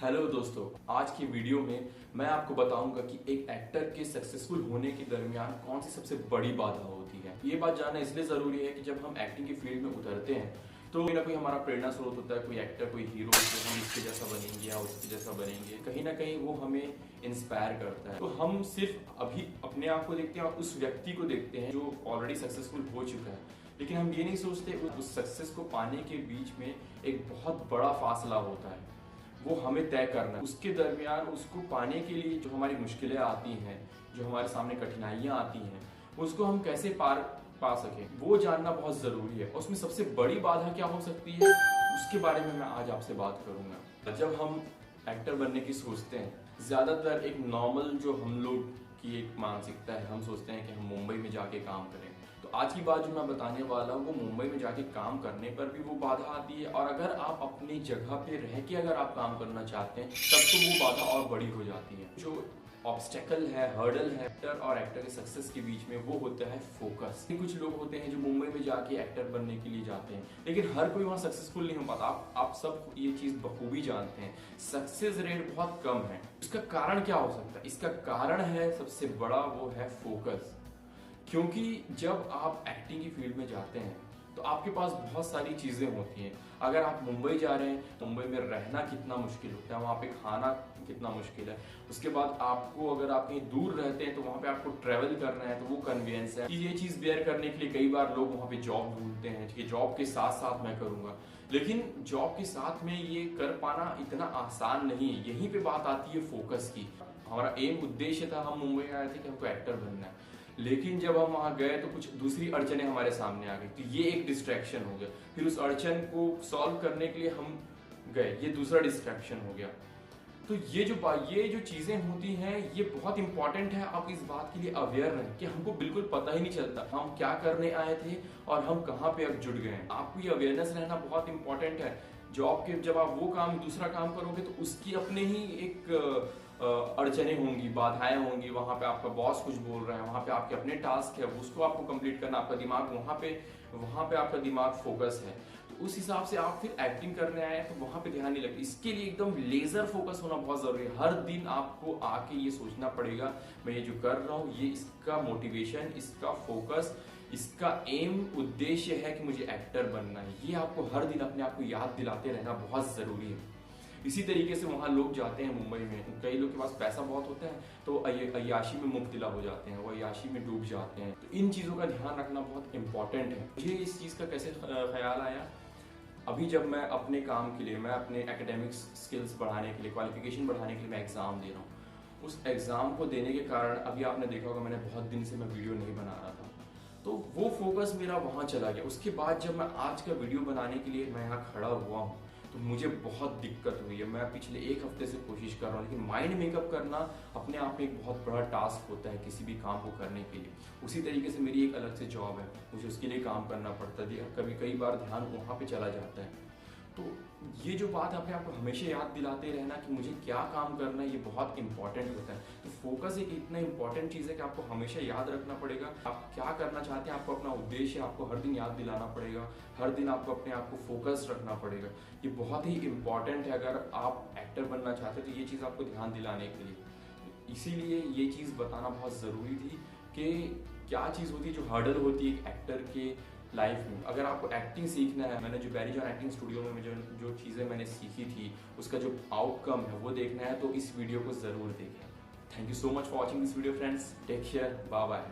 Hello दोस्तों, आज की वीडियो में मैं आपको बताऊंगा कि एक एक्टर के सक्सेसफुल होने के दरमियान कौन सी सबसे बड़ी बाधा होती है। ये बात जानना इसलिए जरूरी है कि जब हम एक्टिंग की फील्ड में उतरते हैं तो कोई ना कोई हमारा प्रेरणा स्रोत होता है, कोई एक्टर, कोई हीरो, तो हम इसके जैसा बनेंगे या उसके जैसा बनेंगे, कहीं ना कहीं वो हमें इंस्पायर करता है। तो हम सिर्फ अभी अपने आप को देखते हैं और उस व्यक्ति को देखते हैं जो ऑलरेडी सक्सेसफुल हो चुका है, लेकिन हम ये नहीं सोचते उस सक्सेस को पाने के बीच में एक बहुत बड़ा फासला होता है, वो हमें तय करना है। उसके दरमियान उसको पाने के लिए जो हमारी मुश्किलें आती हैं, जो हमारे सामने कठिनाइयां आती हैं, उसको हम कैसे पार पा सके वो जानना बहुत जरूरी है। उसमें सबसे बड़ी बाधा क्या हो सकती है उसके बारे में मैं आज आपसे बात करूंगा। जब हम एक्टर बनने की सोचते हैं, ज्यादातर एक नॉर्मल जो हम लोग की एक मानसिकता है, हम सोचते हैं कि हम मुंबई में जाके काम करें। तो आज की बात जो मैं बताने वाला हूँ वो मुंबई में जाके काम करने पर भी वो बाधा आती है, और अगर आप अपनी जगह पे रह के अगर आप काम करना चाहते हैं तब तो वो बाधा और बड़ी हो जाती है। जो ऑब्स्टेकल है, हर्डल है एक्टर और एक्टर के सक्सेस के बीच में, वो होता है फोकस। कुछ लोग होते हैं जो मुंबई में जाके एक्टर बनने के लिए जाते हैं, लेकिन हर कोई वहाँ सक्सेसफुल नहीं हो पाता। आप सब ये चीज बखूबी जानते हैं, सक्सेस रेट बहुत कम है। इसका कारण क्या हो सकता है? इसका कारण है सबसे बड़ा, वो है फोकस। क्योंकि जब आप एक्टिंग की फील्ड में जाते हैं तो आपके पास बहुत सारी चीजें होती हैं। अगर आप मुंबई जा रहे हैं, मुंबई में रहना कितना मुश्किल होता है, वहाँ पे खाना कितना मुश्किल है। उसके बाद आपको, अगर आप कहीं दूर रहते हैं तो वहाँ पे आपको ट्रेवल करना है, तो वो कन्वीनियंस है। ये चीज बेयर करने के लिए कई बार लोग वहाँ पे जॉब ढूंढते हैं कि जॉब के साथ साथ मैं करूंगा, लेकिन जॉब के साथ में ये कर पाना इतना आसान नहीं है। यहीं पे बात आती है फोकस की। हमारा एम, उद्देश्य था, हम मुंबई आए थे कि हमको एक्टर बनना है, लेकिन जब हम वहां गए तो कुछ दूसरी अड़चने हमारे सामने आ गई, तो ये एक डिस्ट्रैक्शन हो गया। फिर उस अड़चन को सॉल्व करने के लिए हम गए, ये दूसरा डिस्ट्रैक्शन हो गया। तो ये जो चीजें होती हैं ये बहुत इंपॉर्टेंट है। आप इस बात के लिए अवेयर रहें कि हमको बिल्कुल पता ही नहीं चलता हम क्या करने आए थे और हम कहाँ पे अब जुड़ गए हैं। आपको ये अवेयरनेस रहना बहुत इंपॉर्टेंट है। जॉब के जब आप वो काम, दूसरा काम करोगे तो उसकी अपने ही एक अड़चने होंगी, बाधाएं होंगी। वहां पे आपका बॉस कुछ बोल रहा है, वहां पे आपके अपने टास्क है, उसको आपको कंप्लीट करना, आपका दिमाग वहां पे आपका दिमाग फोकस है। तो उस हिसाब से आप फिर एक्टिंग करने आए तो वहां पे ध्यान नहीं लगता। इसके लिए एकदम लेजर फोकस होना बहुत जरूरी है। हर दिन आपको आके ये सोचना पड़ेगा, मैं ये जो कर रहा हूँ ये इसका मोटिवेशन, इसका फोकस, इसका एम, उद्देश्य है कि मुझे एक्टर बनना है। ये आपको हर दिन अपने आप को याद दिलाते रहना बहुत जरूरी है। इसी तरीके से वहां लोग जाते हैं मुंबई में, कई लोग के पास पैसा बहुत होता है तो अय्याशी में मुब्तला हो जाते हैं, वो अय्याशी में डूब जाते हैं। तो इन चीजों का ध्यान रखना बहुत इंपॉर्टेंट है। मुझे इस चीज का कैसे ख्याल आया, अभी जब मैं अपने काम के लिए, मैं अपने एकेडमिक्स स्किल्स बढ़ाने के लिए, क्वालिफिकेशन बढ़ाने के लिए मैं एग्जाम दे रहा हूँ। उस एग्जाम को देने के कारण अभी आपने देखा होगा मैंने बहुत दिन से मैं वीडियो नहीं बना रहा था, तो वो फोकस मेरा वहां चला गया। उसके बाद जब मैं आज का वीडियो बनाने के लिए मैं यहाँ खड़ा हुआ हूँ तो मुझे बहुत दिक्कत हुई है। मैं पिछले एक हफ्ते से कोशिश कर रहा हूँ, लेकिन माइंड मेकअप करना अपने आप में एक बहुत बड़ा टास्क होता है किसी भी काम को करने के लिए। उसी तरीके से मेरी एक अलग से जॉब है, मुझे उसके लिए काम करना पड़ता है, कई बार ध्यान वहाँ पे चला जाता है। तो ये जो बात अपने आपको हमेशा याद दिलाते रहना कि मुझे क्या काम करना है, ये बहुत इंपॉर्टेंट होता है। तो फोकस एक इतना इंपॉर्टेंट चीज़ है कि आपको हमेशा याद रखना पड़ेगा आप क्या करना चाहते हैं। आपको अपना उद्देश्य आपको हर दिन याद दिलाना पड़ेगा, हर दिन आपको अपने आप को फोकस रखना पड़ेगा। ये बहुत ही इंपॉर्टेंट है अगर आप एक्टर बनना चाहते हैं तो ये चीज़ आपको ध्यान दिलाने के लिए। इसीलिए ये चीज़ बताना बहुत ज़रूरी थी कि क्या चीज़ होती है जो हर्डल होती है एक्टर के लाइफ में। अगर आपको एक्टिंग सीखना है, मैंने जो बैरी जॉन एक्टिंग स्टूडियो में जो चीज़ें मैंने सीखी थी उसका जो आउटकम है वो देखना है तो इस वीडियो को ज़रूर देखें। Thank you so much for watching this video friends. Take care, bye bye.